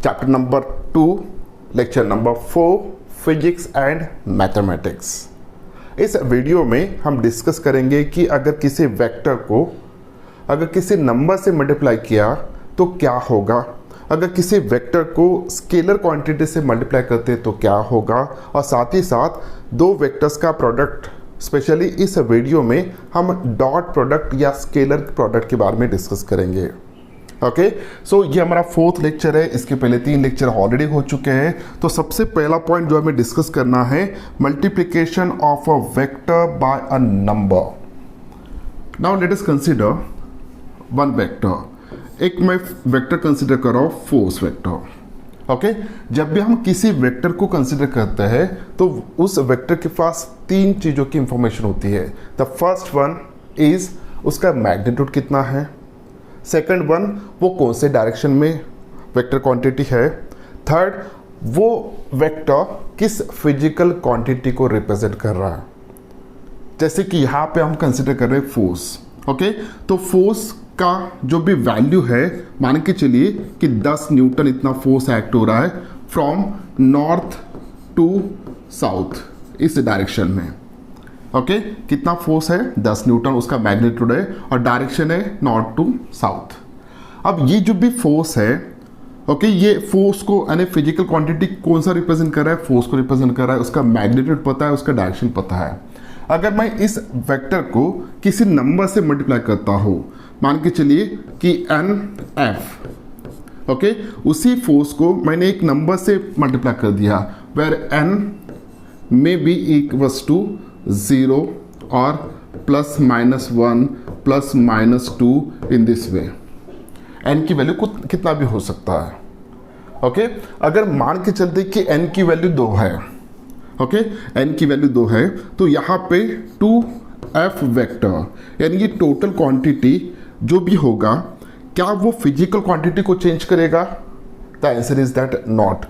Chapter number 2 lecture number 4 physics and mathematics. इस video में हम डिस्कस करेंगे कि अगर किसी वेक्टर को अगर किसी नंबर से मल्टीप्लाई किया तो क्या होगा, अगर किसी वेक्टर को स्केलर क्वांटिटी से मल्टीप्लाई करते तो क्या होगा, और साथ ही साथ दो वेक्टर्स का प्रोडक्ट। स्पेशली इस वीडियो में हम डॉट प्रोडक्ट या स्केलर प्रोडक्ट के बारे में डिस्कस करेंगे। ओके, सो ये हमारा 4th लेक्चर है। इसके पहले 3 लेक्चर ऑलरेडी हो चुके हैं। तो सबसे पहला पॉइंट जो हमें डिस्कस करना है, multiplication of a vector by a number. Now let us consider one vector. एक मैं वेक्टर कंसीडर कर रहा हूं, फोर्स वेक्टर। ओके, जब भी हम किसी वेक्टर को कंसीडर करते हैं तो उस वेक्टर के पास 3 चीज़ों की इंफॉर्मेशन होती है। द फर्स्ट वन इज उसका मैग्नीट्यूड कितना है, सेकंड वन वो कौन से डायरेक्शन में वेक्टर क्वांटिटी है, थर्ड वो वेक्टर किस फिजिकल क्वांटिटी को रिप्रेजेंट कर रहा है। जैसे कि यहाँ पे हम कंसीडर कर रहे हैं फोर्स। ओके, तो फोर्स का जो भी वैल्यू है, मान के चलिए कि 10 न्यूटन इतना फोर्स एक्ट हो रहा है फ्रॉम नॉर्थ टू साउथ इस डायरेक्शन में। ओके, कितना फोर्स है, 10 न्यूटन उसका मैग्नीट्यूड है और डायरेक्शन है नॉर्थ टू साउथ। अब ये जो भी फोर्स है, ओके, ये फोर्स को यानी फिजिकल क्वांटिटी कौन सा रिप्रेजेंट कर रहा है, फोर्स को रिप्रेजेंट कर रहा है। उसका मैग्नीट्यूड पता है, उसका डायरेक्शन पता है। अगर मैं इस वेक्टर को किसी नंबर से मल्टीप्लाई करता हूँ, मान के चलिए कि NF, ओके, उसी फोर्स को मैंने एक नंबर से मल्टीप्लाई कर दिया, where N may be equals to 0 और +-1 +-2 इन दिस वे। N की वैल्यू कितना भी हो सकता है। ओके, अगर मान के चलते कि N की वैल्यू 2 है, ओके, N की वैल्यू 2 है, तो यहाँ पे 2F वेक्टर यानी ये टोटल क्वांटिटी जो भी होगा, क्या वो फिजिकल क्वांटिटी को चेंज करेगा? The answer is that not.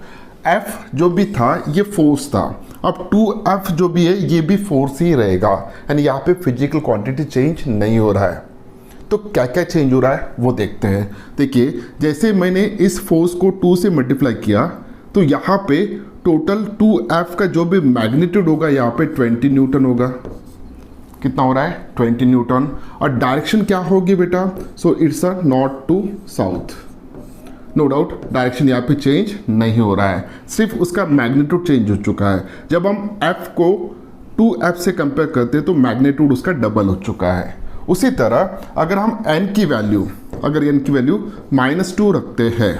F जो भी था ये फोर्स था, अब 2F जो भी है ये भी फोर्स ही रहेगा, यानी यहाँ पे फिजिकल क्वांटिटी चेंज नहीं हो रहा है। तो क्या क्या चेंज हो रहा है वो देखते हैं। देखिए, जैसे मैंने इस फोर्स को 2 से मल्टीप्लाई किया तो यहाँ पे टोटल 2F का जो भी मैग्नीट्यूड होगा यहाँ पे 20 न्यूटन होगा। कितना हो रहा है? 20 न्यूटन। और डायरेक्शन क्या होगी बेटा? So it's a north to south. No doubt direction यहाँ पे चेंज नहीं हो रहा है, सिर्फ उसका मैग्नीट्यूड चेंज हो चुका है। जब हम F को 2F से कंपेयर करते हैं तो मैग्नीट्यूड उसका डबल हो चुका है। उसी तरह अगर हम N की वैल्यू -2 रखते हैं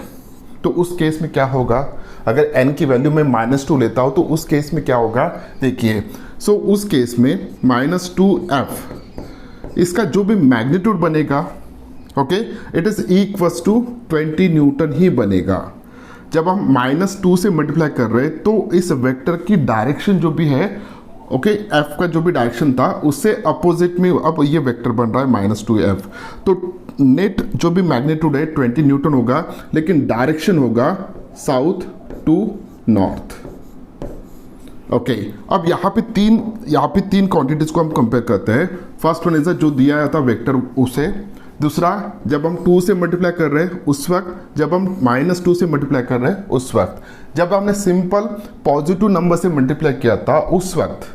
तो उस केस में क्या होगा? अगर N की वैल्यू में -2 लेता हूँ तो उस केस में क्या होगा? देखिए, सो उस केस में -2F इसका जो भी मैग्नीट्यूड बनेगा, okay, it is equals to 20 newton ही बनेगा। जब हम -2 से मल्टीप्लाई कर रहे हैं तो इस वेक्टर की डायरेक्शन जो भी है, ओके, F का जो भी डायरेक्शन था उससे अपोजिट में अब ये वेक्टर बन रहा है -2F। तो नेट जो भी मैग्नीट्यूड है 20 न्यूटन होगा, लेकिन डायरेक्शन होगा साउथ टू नॉर्थ। ओके, अब यहाँ पे तीन क्वांटिटीज को हम कंपेयर करते हैं। फर्स्ट वन इज जो दिया था वेक्टर उसे, दूसरा जब हम 2 से मल्टीप्लाई कर रहे हैं उस वक्त, जब हम -2 से मल्टीप्लाई कर रहे हैं उस वक्त, जब हमने सिंपल पॉजिटिव नंबर से मल्टीप्लाई किया था उस वक्त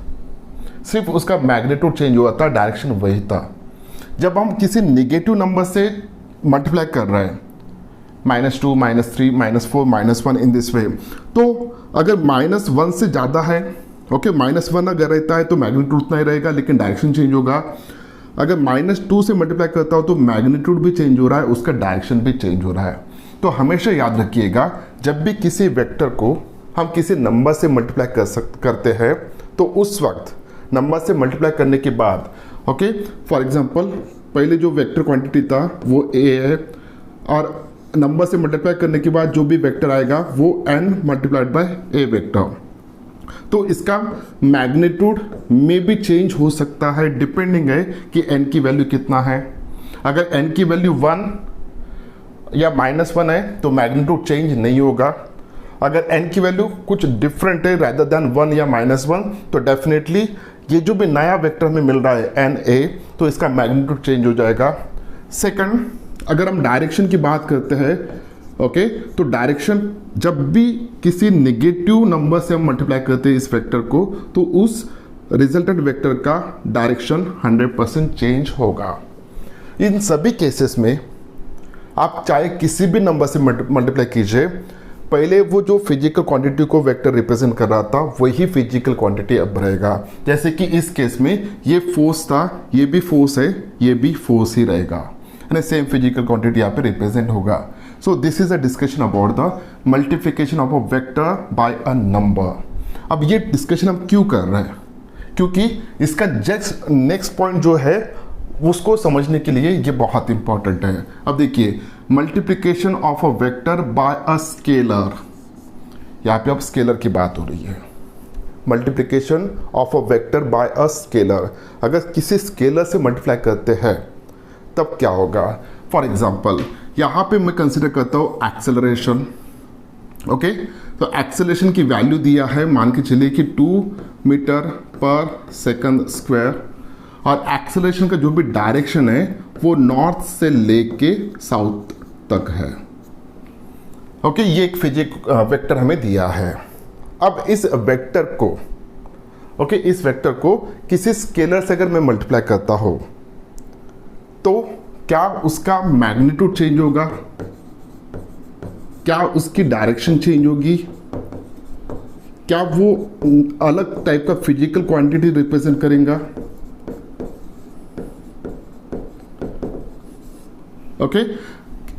सिर्फ उसका मैग्नीट्यूड चेंज हुआ था, डायरेक्शन वही था। जब हम किसी नेगेटिव नंबर से मल्टीप्लाई कर रहे हैं, -2 -3 -4 -1 इन दिस वे, तो अगर -1 से ज़्यादा है, ओके, -1 अगर रहता है तो मैग्नीट्यूड उतना ही रहेगा लेकिन डायरेक्शन चेंज होगा। अगर -2 से मल्टीप्लाई करता हो तो मैग्नीट्यूड भी चेंज हो रहा है, उसका डायरेक्शन भी चेंज हो रहा है। तो हमेशा याद रखिएगा, जब भी किसी वेक्टर को हम किसी नंबर से मल्टीप्लाई करते हैं तो उस वक्त नंबर से मल्टीप्लाई करने के बाद, ओके, फॉर एग्जांपल पहले जो वेक्टर क्वांटिटी था वो A है, और नंबर से मल्टीप्लाई करने के बाद जो भी वेक्टर आएगा वो N multiplied by A vector. तो इसका मैग्नीट्यूड में भी चेंज हो सकता है, डिपेंडिंग है कि N की वैल्यू कितना है। अगर N की वैल्यू 1 या -1 है तो मैग्नीट्यूड चेंज नहीं होगा। अगर N की वैल्यू कुछ डिफरेंट है रादर देन 1 या -1, तो डेफिनेटली ये जो भी नया वेक्टर हमें मिल रहा है NA, तो इसका मैग्नीट्यूड चेंज हो जाएगा। सेकंड, अगर हम डायरेक्शन की बात करते हैं ओके तो डायरेक्शन जब भी किसी नेगेटिव नंबर से हम मल्टीप्लाई करते हैं इस वेक्टर को, तो उस रिजल्टेंट वेक्टर का डायरेक्शन 100% चेंज होगा। इन सभी केसेस में आप चाहे किसी भी नंबर से मल्टीप्लाई कीजिए, पहले वो जो फिजिकल क्वांटिटी को वेक्टर रिप्रेजेंट कर रहा था वही फिजिकल क्वांटिटी अब रहेगा। जैसे कि इस केस में ये फोर्स था, ये भी फोर्स है, ये भी फोर्स ही रहेगा, यानी सेम फिजिकल क्वांटिटी यहाँ पे रिप्रेजेंट होगा। सो this is a discussion about the multiplication of a vector by a number. अब ये डिस्कशन हम क्यों कर रहे हैं, क्योंकि इसका जस्ट नेक्स्ट पॉइंट जो है उसको समझने के लिए ये बहुत इंपॉर्टेंट है। अब देखिए, multiplication of a vector by a scalar, यहाँ पे अब स्केलर की बात हो रही है। Multiplication of a vector by a scalar, अगर किसी स्केलर से मल्टीप्लाई करते हैं तब क्या होगा। फॉर एग्जाम्पल यहाँ पे मैं कंसिडर करता हूँ एक्सेलरेशन। ओके तो एक्सेलरेशन की वैल्यू दिया है, मान के चलिए कि 2 मीटर पर सेकंड स्क्वायर, और एक्सेलरेशन का जो भी डायरेक्शन है वो नॉर्थ से लेके साउथ तक है। ओके ये एक वेक्टर हमें दिया है। अब इस वेक्टर को इस वेक्टर को किसी स्केलर से अगर मैं मल्टीप्लाई करता हूं तो क्या उसका मैग्नीट्यूड चेंज होगा, क्या उसकी डायरेक्शन चेंज होगी, क्या वो अलग टाइप का फिजिकल क्वांटिटी रिप्रेजेंट करेगा। ओके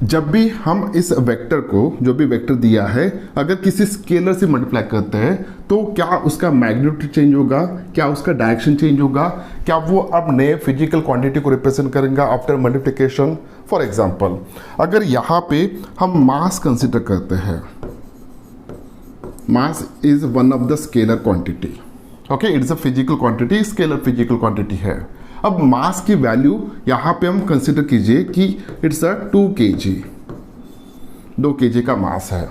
जब भी हम इस वेक्टर को, जो भी वेक्टर दिया है, अगर किसी स्केलर से मल्टीप्लाई करते हैं तो क्या उसका मैग्नीट्यूड चेंज होगा, क्या उसका डायरेक्शन चेंज होगा, क्या वो अब नए फिजिकल क्वांटिटी को रिप्रेजेंट करेगा आफ्टर मल्टीप्लिकेशन। फॉर एग्जांपल अगर यहाँ पे हम मास कंसिडर करते हैं, mass is one of the scalar quantity. Okay it's a physical quantity, scalar physical quantity है। अब मास की वैल्यू यहाँ पे हम कंसिडर कीजिए कि इट्स अ 2 kg, 2 kg का मास है।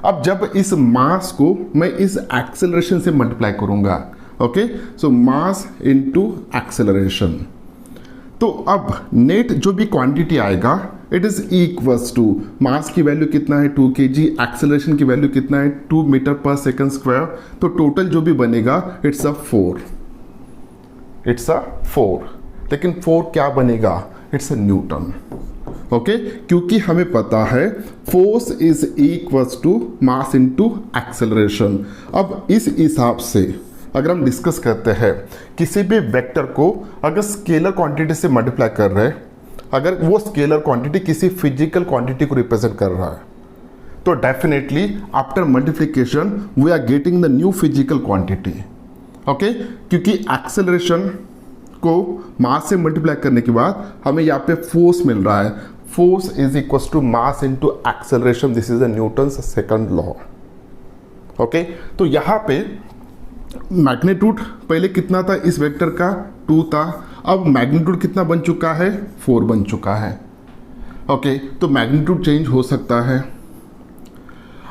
अब जब इस मास को मैं इस एक्सेलरेशन से मल्टीप्लाई करूंगा, ओके सो मास इनटू एक्सेलरेशन, तो अब नेट जो भी क्वांटिटी आएगा इट इज इक्वल्स टू, मास की वैल्यू कितना है 2 kg, एक्सेलरेशन की वैल्यू कितना है 2 मीटर पर सेकंड स्क्वायर, तो टोटल जो भी बनेगा इट्स अ 4। लेकिन 4 क्या बनेगा, इट्स अ न्यूटन। ओके क्योंकि हमें पता है force is equals to mass into acceleration. अब इस हिसाब से अगर हम डिस्कस करते हैं किसी भी वेक्टर को अगर स्केलर क्वांटिटी से मल्टीप्लाई कर रहे हैं, अगर वो स्केलर क्वांटिटी किसी फिजिकल क्वांटिटी को रिप्रेजेंट कर रहा है, तो definitely after multiplication we are getting the new physical quantity. Okay क्योंकि एक्सेलरेशन को मास से मल्टीप्लाई करने के बाद हमें यहाँ पे फोर्स मिल रहा है, force is equal to mass into acceleration, this is the Newton's second law. Okay तो यहाँ पे मैग्नीट्यूड पहले कितना था इस वेक्टर का, 2 था, अब मैग्नीट्यूड कितना बन चुका है, 4 बन चुका है। ओके तो मैग्नीट्यूड चेंज हो सकता है।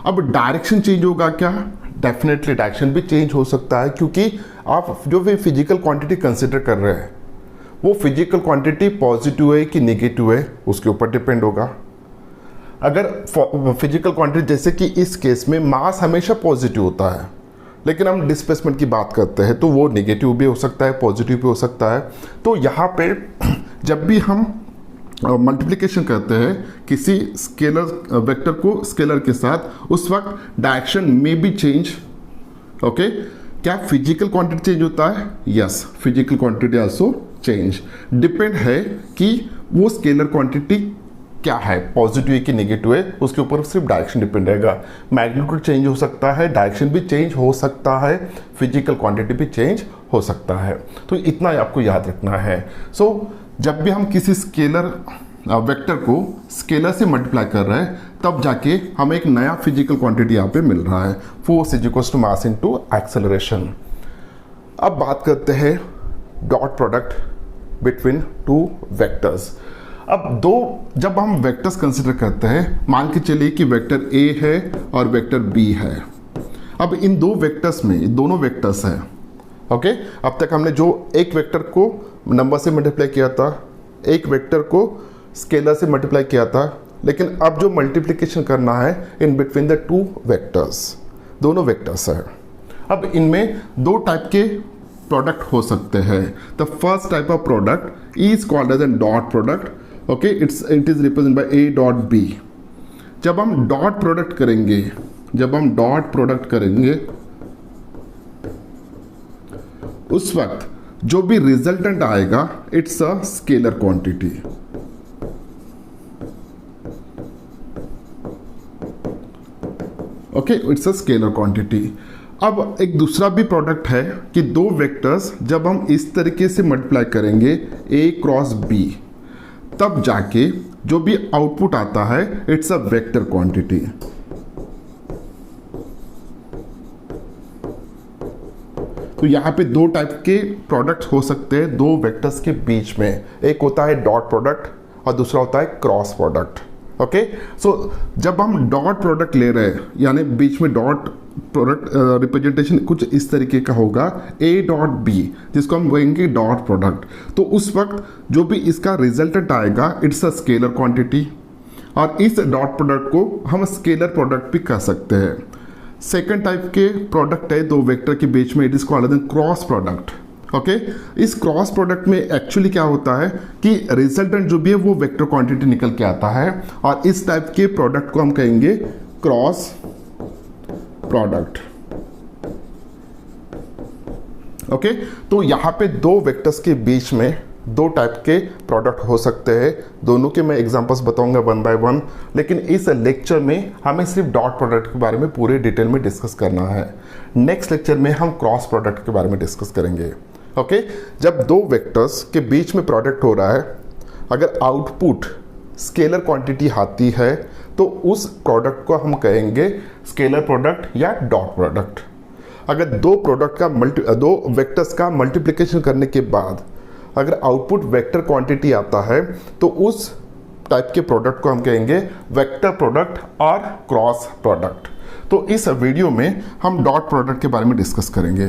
अब डायरेक्शन चेंज होगा क्या, डेफिनेटली डायरेक्शन भी चेंज हो सकता है, क्योंकि आप जो भी फिजिकल क्वांटिटी कंसिडर कर रहे हैं वो फिजिकल क्वांटिटी पॉजिटिव है कि नेगेटिव है उसके ऊपर डिपेंड होगा। अगर फिजिकल क्वांटिटी जैसे कि इस केस में मास हमेशा पॉजिटिव होता है, लेकिन हम डिस्प्लेसमेंट की बात करते हैं तो वो नेगेटिव भी हो सकता है, पॉजिटिव भी हो सकता है। तो यहाँ पे जब भी हम मल्टीप्लिकेशन करते हैं किसी स्केलर वेक्टर को स्केलर के साथ, उस वक्त डायरेक्शन में भी चेंज। ओके क्या फिजिकल क्वांटिटी चेंज होता है, yes physical quantity also change, depend है कि वो स्केलर क्वांटिटी क्या है, पॉजिटिव है कि नेगेटिव है, उसके ऊपर सिर्फ डायरेक्शन डिपेंड रहेगा। मैग्नीट्यूड चेंज हो सकता है, डायरेक्शन भी चेंज हो सकता है, फिजिकल क्वांटिटी भी चेंज हो सकता है। तो इतना ही आपको याद रखना है। जब भी हम किसी स्केलर वेक्टर को स्केलर से मल्टीप्लाई कर रहे हैं तब जाके हमें एक नया फिजिकल क्वांटिटी यहाँ पे मिल रहा है, force is equal to mass into acceleration. अब बात करते हैं डॉट प्रोडक्ट बिटवीन 2 वेक्टर्स। अब जब हम वेक्टर्स कंसिडर करते हैं, मान के चलिए कि वेक्टर ए है और वेक्टर बी है। अब इन 2 वेक्टर्स में दोनों वेक्टर्स हैं। ओके अब तक हमने जो एक वेक्टर को नंबर से मल्टीप्लाई किया था, एक वेक्टर को स्केलर से मल्टीप्लाई किया था, लेकिन अब जो मल्टीप्लिकेशन करना है in between the two vectors, दोनों वेक्टर्स है। अब इनमें दो टाइप के प्रोडक्ट हो सकते हैं। The first type of product is called as an dot product. Okay, it is represent by A dot B. जब हम डॉट प्रोडक्ट करेंगे, उस वक्त जो भी रिजल्टेंट आएगा it's a scalar quantity. Okay, it's a scalar quantity. अब एक दूसरा भी प्रोडक्ट है कि दो वेक्टर्स जब हम इस तरीके से मल्टीप्लाई करेंगे a क्रॉस b, तब जाके जो भी आउटपुट आता है इट्स अ वेक्टर क्वांटिटी। तो यहाँ पे दो टाइप के प्रोडक्ट हो सकते हैं दो वेक्टर्स के बीच में। एक होता है डॉट प्रोडक्ट और दूसरा होता है क्रॉस प्रोडक्ट। ओके, सो जब हम डॉट प्रोडक्ट ले रहे हैं, यानी बीच में डॉट प्रोडक्ट रिप्रेजेंटेशन कुछ इस तरीके का होगा a डॉट बी, जिसको हम कहेंगे डॉट प्रोडक्ट। तो उस वक्त जो भी इसका रिजल्टेंट आएगा इट्स अ स्केलर क्वांटिटी, और इस डॉट प्रोडक्ट को हम स्केलर प्रोडक्ट भी कह सकते हैं। सेकेंड टाइप के प्रोडक्ट है दो वेक्टर के बीच में, it is called as cross product. Okay, इस क्रॉस प्रोडक्ट में एक्चुअली क्या होता है कि रिजल्टेंट जो भी है वो वेक्टर क्वांटिटी निकल के आता है, और इस टाइप के प्रोडक्ट को हम कहेंगे क्रॉस प्रोडक्ट। ओके, तो यहां पे दो वेक्टर्स के बीच में दो टाइप के प्रोडक्ट हो सकते हैं। दोनों के मैं एग्जांपल्स बताऊंगा वन बाय वन, लेकिन इस लेक्चर में हमें सिर्फ डॉट प्रोडक्ट के बारे में पूरे डिटेल में डिस्कस करना है। नेक्स्ट लेक्चर में हम क्रॉस प्रोडक्ट के बारे में डिस्कस करेंगे। ओके, जब दो वेक्टर्स के बीच में प्रोडक्ट हो रहा है, अगर आउटपुट स्केलर क्वांटिटी आती है तो उस प्रोडक्ट को हम कहेंगे स्केलर प्रोडक्ट या डॉट प्रोडक्ट। अगर दो वेक्टर्स का मल्टीप्लिकेशन करने के बाद अगर आउटपुट वेक्टर क्वांटिटी आता है तो उस टाइप के प्रोडक्ट को हम कहेंगे वेक्टर प्रोडक्ट और क्रॉस प्रोडक्ट। तो इस वीडियो में हम डॉट प्रोडक्ट के बारे में डिस्कस करेंगे।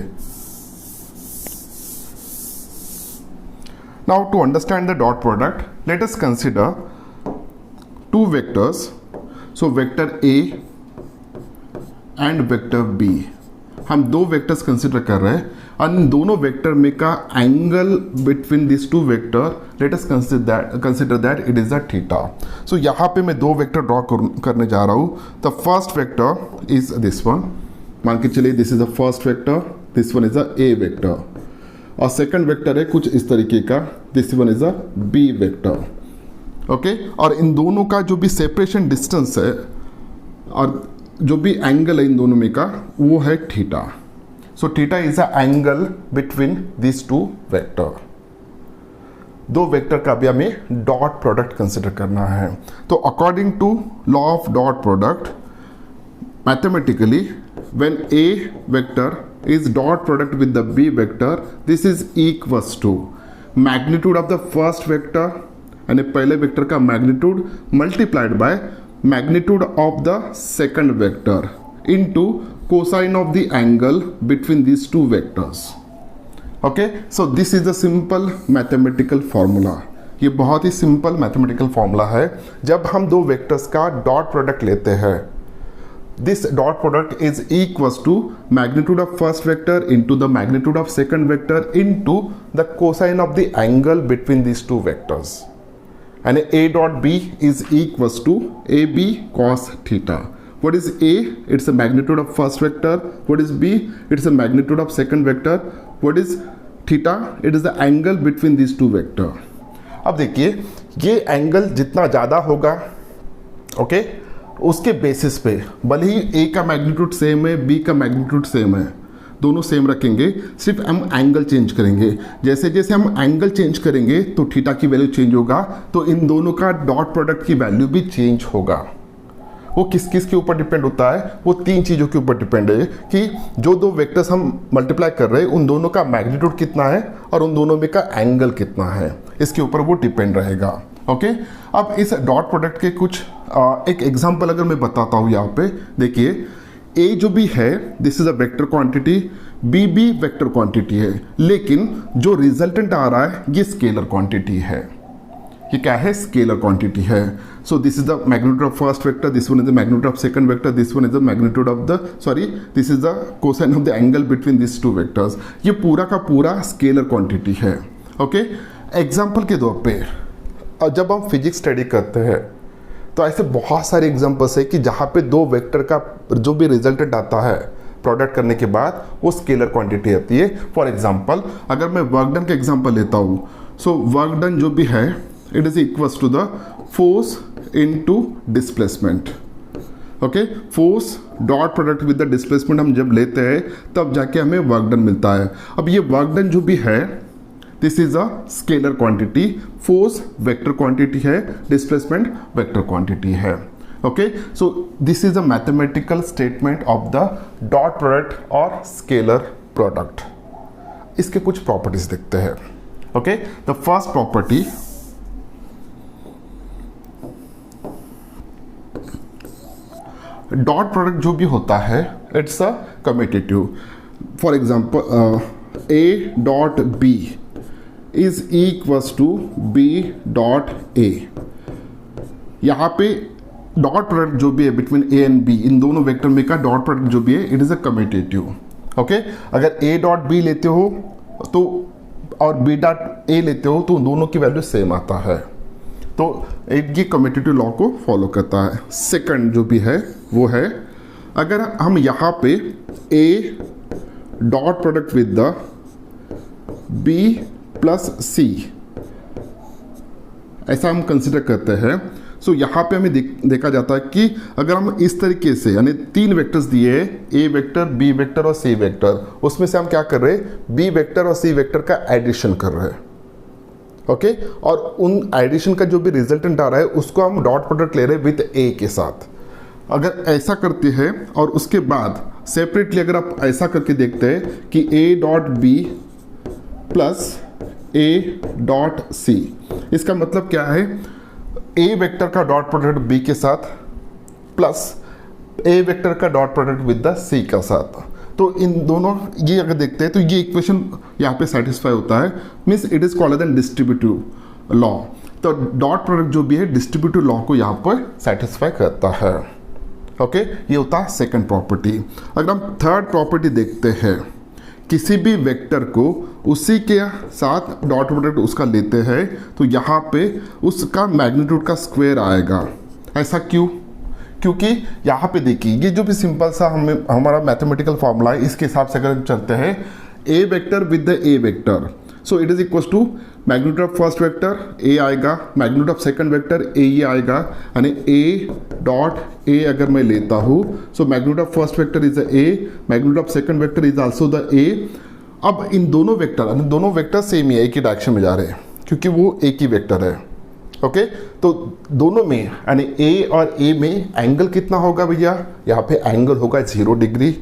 Now to understand the dot product, let us consider two vectors. So vector A and vector B, हम दो वेक्टर्स कंसिडर कर रहे हैं, और इन दोनों वेक्टर में का angle between this two vector, let us consider that it is a theta. So यहाँ पे मैं दो वेक्टर ड्रॉ करने जा रहा हूँ। The first vector is this one, मान के चलिए this is a first vector, this one is a A vector, और सेकंड वेक्टर है कुछ इस तरीके का, this one is a B vector. Okay, और इन दोनों का जो भी सेपरेशन डिस्टेंस है और जो भी एंगल है इन दोनों में का वो है theta. So theta is a angle between this two vector. दो वेक्टर का भी हमें डॉट प्रोडक्ट कंसिडर करना है। तो according to law of dot product, mathematically when A vector is dot product with the b vector, this is equals to magnitude of the first vector यानी पहले vector का magnitude multiplied by magnitude of the second vector into cosine of the angle between these two vectors. Okay, so this is the simple mathematical formula. ये बहुत ही simple mathematical formula है। जब हम दो vectors का डॉट प्रोडक्ट लेते हैं, this dot product is equals to magnitude of first vector into the magnitude of second vector into the cosine of the angle between these two vectors, and a dot b is equals to ab cos theta. What is a? It's the magnitude of first vector. What is b? It's the magnitude of second vector. What is theta? It is the angle between these two vector. अब देखिए, ये angle जितना ज़्यादा होगा, okay, उसके basis पे भले ही ए का मैग्नीट्यूड सेम है, बी का मैग्नीट्यूड सेम है, दोनों सेम रखेंगे, सिर्फ हम एंगल चेंज करेंगे। जैसे जैसे हम एंगल चेंज करेंगे तो थीटा की वैल्यू चेंज होगा, तो इन दोनों का डॉट प्रोडक्ट की वैल्यू भी चेंज होगा। वो किस किस के ऊपर डिपेंड होता है? वो तीन चीज़ों के ऊपर डिपेंड है कि जो दो वेक्टर्स हम मल्टीप्लाई कर रहे हैं उन दोनों का मैग्नीट्यूड कितना है और उन दोनों में का एंगल कितना है, इसके ऊपर वो डिपेंड रहेगा। ओके, अब इस डॉट प्रोडक्ट के कुछ एक एग्जांपल अगर मैं बताता हूँ यहाँ पे, देखिए ए जो भी है this is a vector quantity, B भी वेक्टर क्वांटिटी है, लेकिन जो रिजल्टेंट आ रहा है ये स्केलर क्वांटिटी है। ये क्या है, स्केलर क्वांटिटी है। So this is the magnitude of first vector, this one is the magnitude of second vector, this one is the magnitude of the this is the cosine of the angle between this two vectors. ये पूरा का पूरा scalar quantity है। Okay, example के तौर पे जब हम फिजिक्स स्टडी करते हैं तो ऐसे बहुत सारे एग्जाम्पल्स है कि जहाँ पे दो वेक्टर का जो भी रिजल्टेंट आता है प्रोडक्ट करने के बाद वो स्केलर क्वांटिटी आती है। फॉर एग्जांपल अगर मैं वर्क डन का एग्जांपल लेता हूँ, सो वर्क डन जो भी है it is equals to the force into displacement. Okay, force dot product with the displacement हम जब लेते हैं तब जाके हमें वर्क डन मिलता है। अब ये वर्क डन जो भी है this is a scalar quantity, force vector quantity है, डिस्प्लेसमेंट वेक्टर क्वांटिटी है। Okay, so this is a mathematical statement of the dot product और स्केलर प्रोडक्ट। इसके कुछ प्रॉपर्टीज देखते हैं। Okay, the first property, dot product जो भी होता है it's a commutative. For example A dot B is equals to B dot A. यहाँ पे डॉट प्रोडक्ट जो भी है बिटवीन ए एंड बी, इन दोनों वेक्टर में का डॉट प्रोडक्ट जो भी है it is a commutative. Okay, अगर ए डॉट बी लेते हो तो और बी डॉट ए लेते हो तो दोनों की वैल्यू सेम आता है, तो ये कम्यूटेटिव लॉ को फॉलो करता है। सेकंड जो भी है वो है अगर हम यहाँ पे A dot product with the B plus C ऐसा हम कंसिडर करते हैं, सो यहाँ पे हमें देखा जाता है कि अगर हम इस तरीके से यानी तीन वेक्टर्स दिए ए वेक्टर, बी वेक्टर और सी वेक्टर, उसमें से हम क्या कर रहे हैं, बी वेक्टर और सी वेक्टर का एडिशन कर रहे हैं। ओके, और उन एडिशन का जो भी रिजल्टेंट आ रहा है उसको हम डॉट प्रोडक्ट ले रहे हैं विद ए के साथ। अगर ऐसा करते हैं और उसके बाद सेपरेटली अगर आप ऐसा करके देखते हैं कि A dot B plus A dot C, इसका मतलब क्या है, ए वेक्टर का डॉट प्रोडक्ट बी के साथ प्लस ए वेक्टर का dot product with the C का साथ, तो इन दोनों ये अगर देखते हैं तो ये इक्वेशन यहाँ पे सेटिस्फाई होता है, means it is called an distributive law. तो डॉट प्रोडक्ट जो भी है डिस्ट्रीब्यूटिव लॉ को यहाँ पर सेटिस्फाई करता है। ओके, ये होता है सेकंड प्रॉपर्टी। अगर हम थर्ड प्रॉपर्टी देखते हैं, किसी भी वेक्टर को उसी के साथ डॉट प्रोडक्ट उसका लेते हैं तो यहाँ पे उसका मैग्नीट्यूड का स्क्वायर आएगा। ऐसा क्यों? क्योंकि यहाँ पे देखिए ये जो भी सिंपल सा हमारा मैथमेटिकल फॉर्मूला है इसके हिसाब से अगर हम चलते हैं, A vector with the A vector, so it is equal to magnitude of first vector A आएगा, magnitude of second vector A ही आएगा, यानी ए डॉट ए अगर मैं लेता हूँ so magnitude of first vector is A, magnitude of second vector is also the A. अब इन दोनों वेक्टर सेम ही एक ही डायरेक्शन में जा रहे हैं क्योंकि वो एक ही वेक्टर है। ओके, तो दोनों में यानी ए और ए में एंगल कितना होगा भैया, यहाँ पे एंगल होगा 0 डिग्री।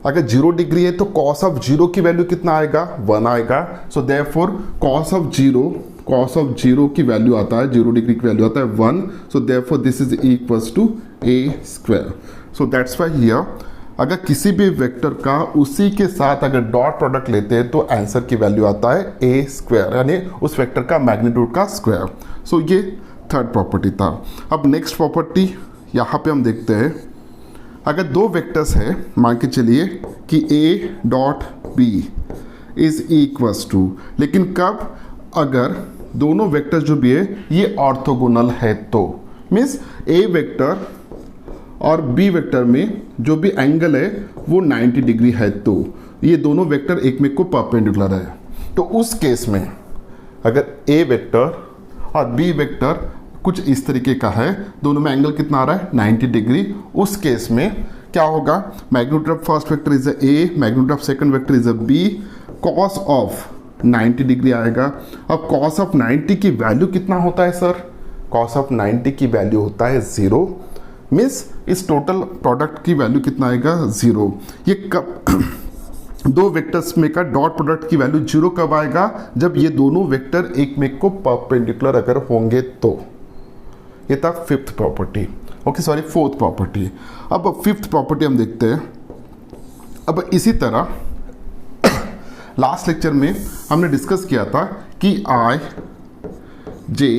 अगर 0 डिग्री है तो कॉस ऑफ 0 की वैल्यू कितना आएगा, 1 आएगा। सो देयरफॉर कॉस ऑफ 0 की वैल्यू आता है, 0 डिग्री की वैल्यू आता है 1। So therefore this is equals to A square. So that's why here अगर किसी भी वेक्टर का उसी के साथ अगर डॉट प्रोडक्ट लेते हैं तो आंसर की वैल्यू आता है ए स्क्वायर, यानी उस वेक्टर का मैग्नीट्यूड का स्क्वायर। सो ये थर्ड प्रॉपर्टी था। अब नेक्स्ट प्रॉपर्टी यहाँ पे हम देखते हैं, अगर दो वेक्टर्स है, मान के चलिए कि A dot B is equals to, लेकिन कब, अगर दोनों वेक्टर्स जो भी है ये ऑर्थोगोनल है तो, मीन्स ए वेक्टर और बी वेक्टर में जो भी एंगल है वो 90 डिग्री है तो ये दोनों वेक्टर एक में को परपेंडिकुलर है। तो उस केस में अगर ए वेक्टर और बी वेक्टर कुछ इस तरीके का है, दोनों में एंगल कितना आ रहा है 90 डिग्री, उस केस में क्या होगा, magnitude of first vector is A, magnitude of second vector is B, cos of 90 degree आएगा। अब कॉस ऑफ 90 की वैल्यू कितना होता है सर, कॉस ऑफ 90 की वैल्यू होता है 0, मीन्स इस टोटल प्रोडक्ट की वैल्यू कितना आएगा 0। ये कब दो वेक्टर्स में का डॉट प्रोडक्ट की वैल्यू 0 कब आएगा, जब ये दोनों वेक्टर एक में को परपेंडिकुलर अगर होंगे तो। ये था fifth property, okay sorry fourth property. अब फिफ्थ प्रॉपर्टी हम देखते हैं। अब इसी तरह लास्ट लेक्चर में हमने डिस्कस किया था कि आई जे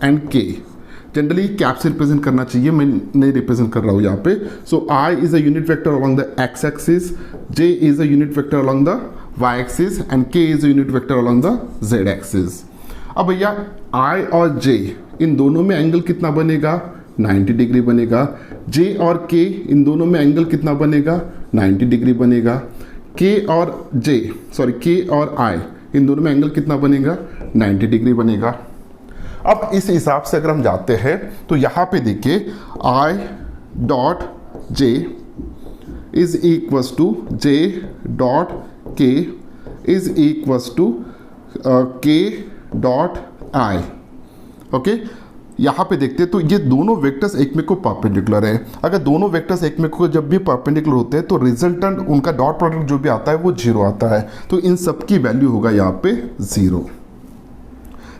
एंड के। जनरली कैप से रिप्रेजेंट करना चाहिए, मैं नहीं रिप्रेजेंट कर रहा हूँ यहाँ पे। So I is a unit vector along the X axis, J is a unit vector along the Y axis and K is a unit vector along the Z axis. अब भैया आई और जे इन दोनों में एंगल कितना बनेगा, 90 डिग्री बनेगा। जे और के इन दोनों में एंगल कितना बनेगा, 90 डिग्री बनेगा। के और आई इन दोनों में एंगल कितना बनेगा, 90 डिग्री बनेगा। अब इस हिसाब से अगर हम जाते हैं तो यहाँ पे देखिए i dot j is equals to j dot के इज इक्वस टू के डॉट आई। ओके, यहाँ पे देखते हैं तो ये दोनों वेक्टर्स एक में को परपेंडिकुलर है। अगर दोनों वेक्टर्स एक में को जब भी परपेंडिकुलर होते हैं तो रिजल्टेंट उनका डॉट प्रोडक्ट जो भी आता है वो 0 आता है। तो इन सब की वैल्यू होगा यहाँ पे 0।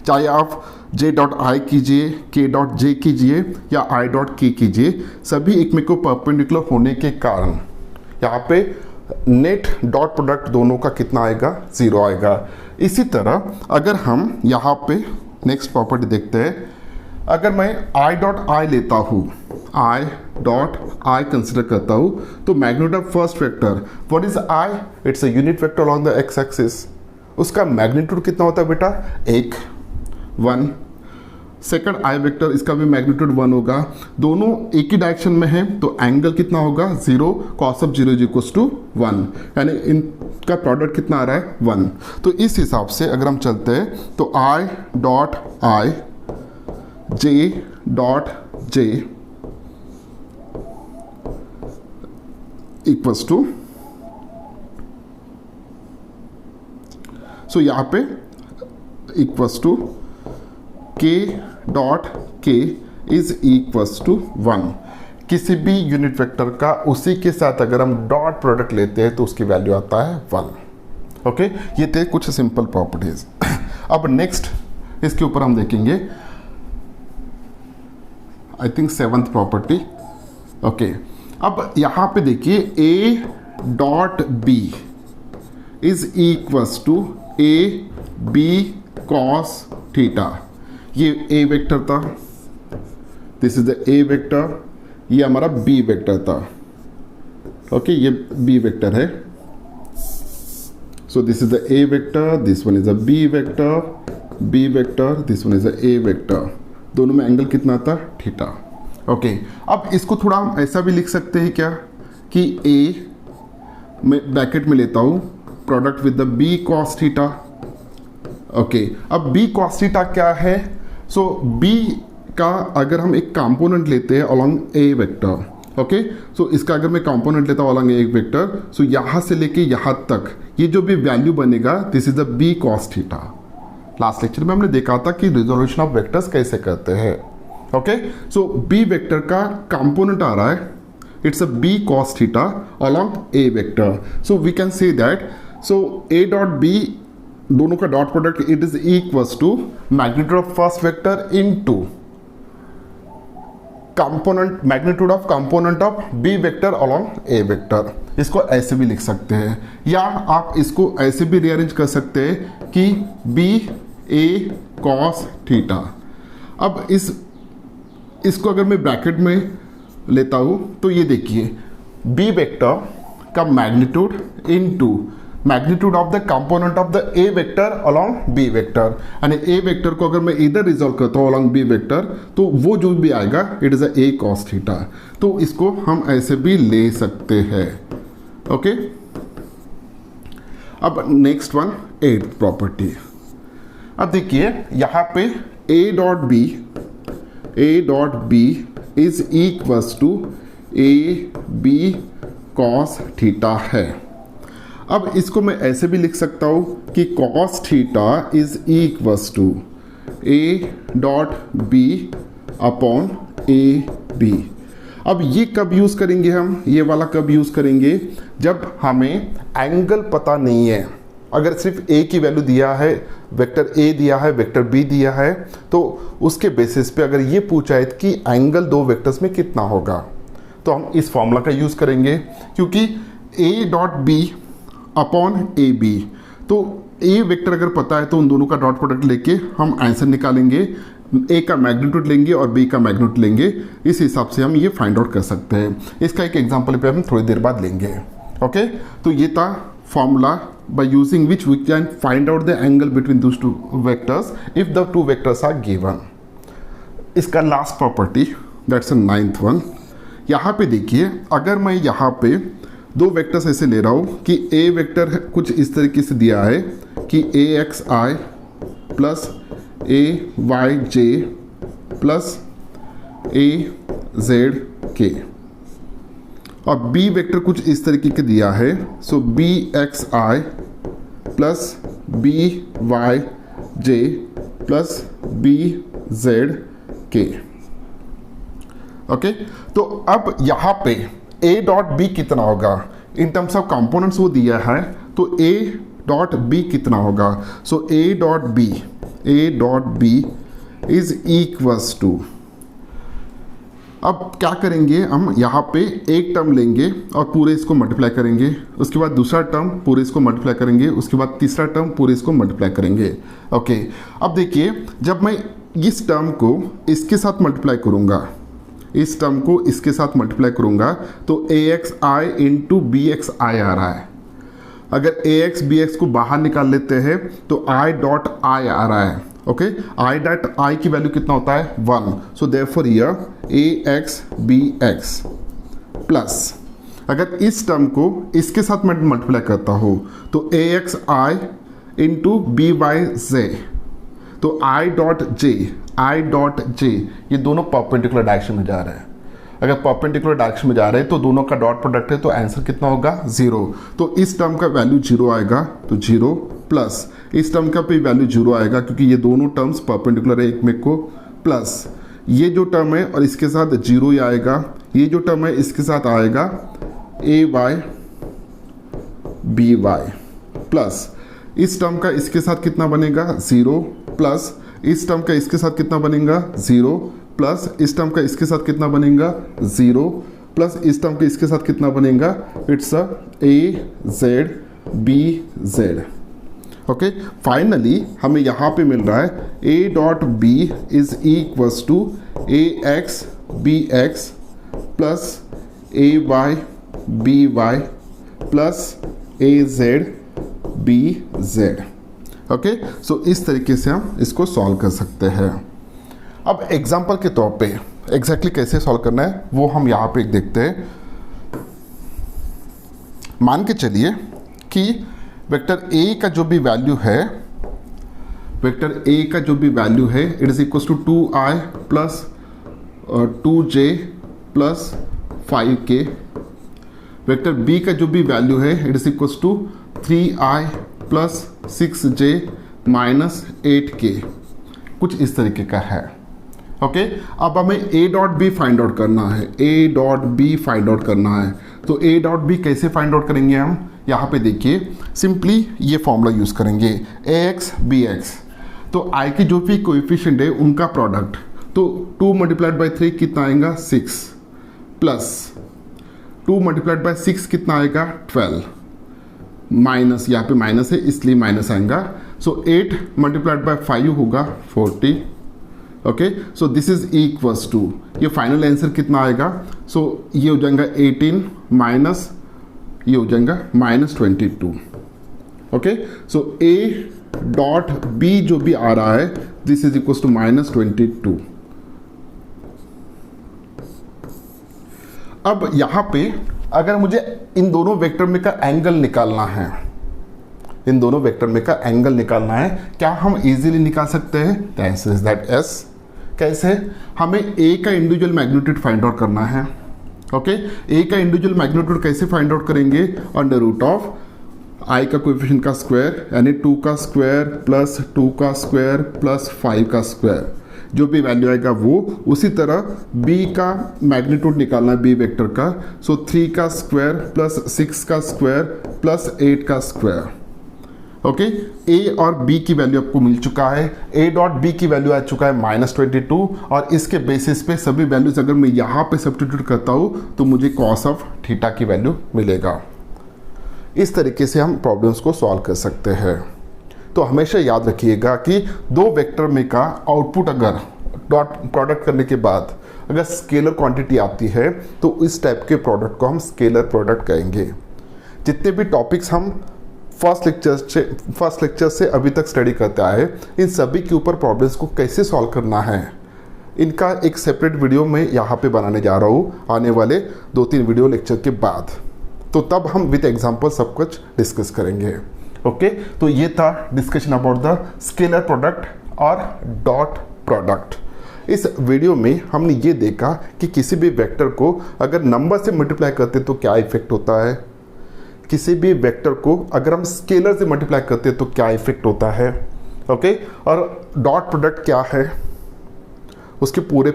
चाहे आप जे डॉट आई कीजिए, के डॉट जे कीजिए या आई डॉट के कीजिए, सभी एक में को परपेंडिकुलर होने के कारण यहाँ पे नेट डॉट प्रोडक्ट दोनों का कितना आएगा, 0 आएगा। इसी तरह अगर हम यहाँ पे नेक्स्ट प्रॉपर्टी देखते हैं, अगर मैं आई डॉट आई लेता हूँ, आई डॉट आई कंसिडर करता हूँ, तो magnitude of first vector what is I, it's a unit vector along the X axis. उसका मैग्नीट्यूड कितना होता है बेटा, 1। सेकंड आई वेक्टर, इसका भी मैग्नीट्यूड 1 होगा। दोनों एक ही डायरेक्शन में है तो एंगल कितना होगा, 0। Cos of 0 is equals to 1, यानी इनका प्रोडक्ट कितना आ रहा है, 1। तो इस हिसाब से अगर हम चलते हैं तो I dot I, J dot J equals to, so यहाँ पे इक्वल्स टू के डॉट के इज इक्वल्स टू 1। किसी भी यूनिट वेक्टर का उसी के साथ अगर हम डॉट प्रोडक्ट लेते हैं तो उसकी वैल्यू आता है 1। ओके, ये थे कुछ सिंपल प्रॉपर्टीज। अब नेक्स्ट इसके ऊपर हम देखेंगे I think 7th property. Okay, अब यहाँ पे देखिए A dot B is equals to A B cos theta. ये ए वेक्टर था, this is the A vector, ये हमारा बी वेक्टर था। ओके, ये बी वेक्टर है। So this is the A vector, this one is a B vector, this one is a A vector. दोनों में angle कितना था, थीटा। ओके, अब इसको थोड़ा हम ऐसा भी लिख सकते हैं क्या कि ए मैं ब्रैकेट में लेता हूँ product with the B cos theta. Okay, अब बी कॉस थीटा क्या है, सो बी का अगर हम एक कंपोनेंट लेते हैं अलॉन्ग ए वेक्टर, ओके, सो इसका अगर मैं कंपोनेंट लेता हूँ अलॉन्ग ए वेक्टर, सो यहाँ से लेके यहाँ तक ये जो भी वैल्यू बनेगा this is the B cos theta. Last lecture में हमने देखा था कि रिजोल्यूशन ऑफ वेक्टर्स कैसे करते हैं। ओके, सो बी वेक्टर का कंपोनेंट आ रहा है, it's a B cos theta along A vector. So we can say that, so A dot B दोनों का dot product it is equals to magnitude of first vector into component magnitude of component of B vector along A vector. इसको ऐसे भी लिख सकते हैं या आप इसको ऐसे भी रीअरेंज कर सकते हैं कि बी ए कॉस थीटा। अब इसको अगर मैं ब्रैकेट में लेता हूँ तो ये देखिए बी वेक्टर का magnitude into magnitude of the component of the A vector along B vector, यानी ए वेक्टर को अगर मैं इधर रिजॉल्व करता हूँ अलॉन्ग बी वेक्टर तो वो जो भी आएगा it is a A cos theta. तो इसको हम ऐसे भी ले सकते हैं। ओके, अब नेक्स्ट वन 8th प्रॉपर्टी। अब देखिए यहाँ पे A dot B is equals to A B cos theta है। अब इसको मैं ऐसे भी लिख सकता हूँ कि cos theta is equals to A dot B upon A B. अब ये कब यूज़ करेंगे हम, ये वाला कब यूज़ करेंगे, जब हमें एंगल पता नहीं है। अगर सिर्फ ए की वैल्यू दिया है, वेक्टर ए दिया है, वेक्टर बी दिया है, तो उसके बेसिस पे अगर ये पूछा है कि एंगल दो वेक्टर्स में कितना होगा तो हम इस फॉर्मूला का यूज़ करेंगे, क्योंकि A dot B upon A B, तो ए वेक्टर अगर पता है तो उन दोनों का डॉट प्रोडक्ट लेके हम आंसर निकालेंगे। ए का मैग्नीट्यूड लेंगे और बी का मैग्नीट्यूड लेंगे, इस हिसाब से हम ये फाइंड आउट कर सकते हैं। इसका एक एग्जांपल पे हम थोड़ी देर बाद लेंगे। ओके, तो ये था formula by using which we can find out the angle between those two vectors if the two vectors are given. इसका last property that's a 9th one. यहाँ पे देखिए, अगर मैं यहाँ पे दो वेक्टर्स ऐसे ले रहा हूँ कि ए वेक्टर कुछ इस तरीके से दिया है कि ए x I plus A Y J plus A Z के, और बी वेक्टर कुछ इस तरीके के दिया है, सो बी एक्स आई प्लस बी वाई जे प्लस बी जेड के। ओके, तो अब यहाँ पे ए डॉट बी कितना होगा इन टर्म्स ऑफ कंपोनेंट्स वो दिया है, तो ए डॉट बी कितना होगा, so A dot B is equals to, अब क्या करेंगे हम, यहाँ पे एक टर्म लेंगे और पूरे इसको मल्टीप्लाई करेंगे, उसके बाद दूसरा टर्म पूरे इसको मल्टीप्लाई करेंगे, उसके बाद तीसरा टर्म पूरे इसको मल्टीप्लाई करेंगे। ओके, अब देखिए, जब मैं इस टर्म को इसके साथ मल्टीप्लाई करूँगा, इस टर्म को इसके साथ मल्टीप्लाई करूँगा, तो ए एक्स आई इंटू बी एक्स आई आ रहा है। अगर ए एक्स बी एक्स को बाहर निकाल लेते हैं तो आई डॉट आई आ रहा है। ओके, आई डॉट आई की वैल्यू कितना होता है 1, so therefore here A x B x plus, अगर इस टर्म को इसके साथ मैं मल्टीप्लाई करता हूँ तो ए एक्स आई इंटू बी वाई जे, तो आई डॉट जे ये दोनों परपेंडिकुलर डायरेक्शन में जा रहे हैं। अगर परपेंडिकुलर डायरेक्शन में जा रहे हैं तो दोनों का डॉट प्रोडक्ट है, तो आंसर कितना होगा 0। तो इस टर्म का वैल्यू 0 आएगा, तो 0 प्लस इस टर्म का भी वैल्यू 0 आएगा क्योंकि ये दोनों टर्म्स परपेंडिकुलर है एक में को, प्लस ये जो टर्म है और इसके साथ 0 ही आएगा, ये जो टर्म है इसके साथ आएगा ए वाई बी वाई, प्लस इस टर्म का इसके साथ कितना बनेगा 0, प्लस इस टर्म का इसके साथ कितना बनेगा 0, प्लस इस टर्म का इसके साथ कितना बनेगा 0, प्लस इस टर्म के इसके साथ कितना बनेगा, it's a A Z B Z. Okay, finally हमें यहाँ पे मिल रहा है A dot B is equals to A x B x plus A Y B Y plus A Z B Z. Okay, so इस तरीके से हम इसको सॉल्व कर सकते हैं। अब एग्जाम्पल के तौर पे एग्जैक्टली कैसे सॉल्व करना है वो हम यहाँ पे देखते हैं। मान के चलिए कि वेक्टर ए का जो भी वैल्यू है, it is equal to 2i plus 2j plus 5k। Vector B का जो भी वैल्यू है, it is equal to 3i plus 6j minus 8k, कुछ इस तरीके का है। ओके, अब हमें A dot B find out करना है, तो ए डॉट बी कैसे फाइंड आउट करेंगे हम, यहाँ पे देखिए, सिंपली ये फॉर्मूला यूज़ करेंगे ए एक्स बी एक्स, तो आई के जो भी कोएफिशिएंट है उनका प्रोडक्ट, तो 2 मल्टीप्लाइड बाई 3 कितना आएगा 6, प्लस 2 मल्टीप्लाइड बाई 6 कितना आएगा 12, माइनस यहाँ पे माइनस है इसलिए माइनस आएगा, सो 8 मल्टीप्लाइड बाई 5 होगा 40। Okay, so this is equals to, ये फाइनल आंसर कितना आएगा, सो ये हो जाएगा 18 माइनस ये हो जाएगा -22। Okay, so A dot B जो भी आ रहा है दिस इज इक्वल्स टू -22। अब यहाँ पे अगर मुझे इन दोनों वेक्टर में का एंगल निकालना है, क्या हम इजीली निकाल सकते हैं, the answer is that yes. कैसे, हमें ए का इंडिविजुअल मैग्नीट्यूड फाइंड आउट करना है। ओके, ए का इंडिविजुअल मैग्नीट्यूड कैसे फाइंड आउट करेंगे, अंडर रूट ऑफ आई का कोएफिशिएंट का स्क्वायर यानी 2 का स्क्वायर प्लस 2 का स्क्वायर प्लस 5 का स्क्वायर, जो भी वैल्यू आएगा वो। उसी तरह बी का मैग्नीट्यूड निकालना है बी वेक्टर का, सो 3 का स्क्वायर प्लस 6 का स्क्वायर प्लस 8 का स्क्वायर। ओके, ए और बी की वैल्यू आपको मिल चुका है, ए डॉट बी की वैल्यू आ चुका है -22, और इसके बेसिस पे सभी वैल्यूज अगर मैं यहाँ पे सब्स्टिट्यूट करता हूँ तो मुझे कॉस ऑफ थीटा की वैल्यू मिलेगा। इस तरीके से हम प्रॉब्लम्स को सॉल्व कर सकते हैं। तो हमेशा याद रखिएगा कि दो वेक्टर में का आउटपुट अगर डॉट प्रोडक्ट करने के बाद अगर स्केलर क्वांटिटी आती है तो इस टाइप के प्रोडक्ट को हम स्केलर प्रोडक्ट कहेंगे। जितने भी टॉपिक्स हम फर्स्ट लेक्चर से अभी तक स्टडी करते आए, इन सभी के ऊपर प्रॉब्लम्स को कैसे सॉल्व करना है, इनका एक सेपरेट वीडियो मैं यहाँ पे बनाने जा रहा हूँ आने वाले 2-3 वीडियो लेक्चर के बाद। तो तब हम विद एग्जांपल सब कुछ डिस्कस करेंगे। ओके, तो ये था discussion about the scalar product और डॉट प्रोडक्ट। इस वीडियो में हमने ये देखा कि किसी भी वेक्टर को अगर नंबर से मल्टीप्लाई करते तो क्या इफेक्ट होता है, किसी भी वेक्टर को अगर हम स्केलर से मल्टीप्लाई करते तो क्या इफेक्ट होता है। ओके, और डॉट प्रोडक्ट क्या है, उसके पूरे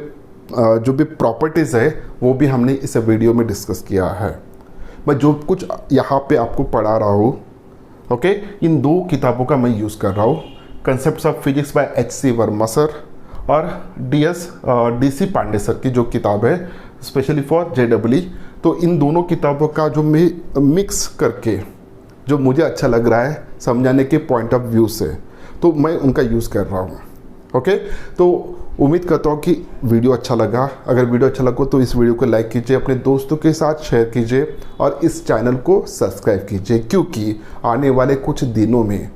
जो भी प्रॉपर्टीज़ है वो भी हमने इस वीडियो में डिस्कस किया है। मैं जो कुछ यहाँ पे आपको पढ़ा रहा हूँ, ओके, इन 2 किताबों का मैं यूज़ कर रहा हूँ, concepts of physics bye H.C. Verma sir और D.C. पांडे सर की जो किताब है स्पेशली फॉर JEE। तो इन दोनों किताबों का जो मैं मिक्स करके जो मुझे अच्छा लग रहा है समझाने के पॉइंट ऑफ व्यू से, तो मैं उनका यूज़ कर रहा हूँ। ओके, तो उम्मीद करता हूँ कि वीडियो अच्छा लगा। अगर वीडियो अच्छा लगा तो इस वीडियो को लाइक कीजिए, अपने दोस्तों के साथ शेयर कीजिए और इस चैनल को सब्सक्राइब कीजिए, क्योंकि आने वाले कुछ दिनों में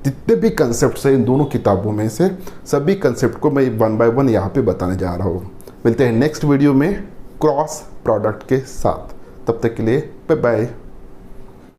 जितने भी कंसेप्ट्स हैं इन दोनों किताबों में से सभी कंसेप्ट को मैं 1 बाय 1 यहाँ पे बताने जा रहा हूँ। मिलते हैं नेक्स्ट वीडियो में क्रॉस प्रोडक्ट के साथ, तब तक के लिए बाय बाय।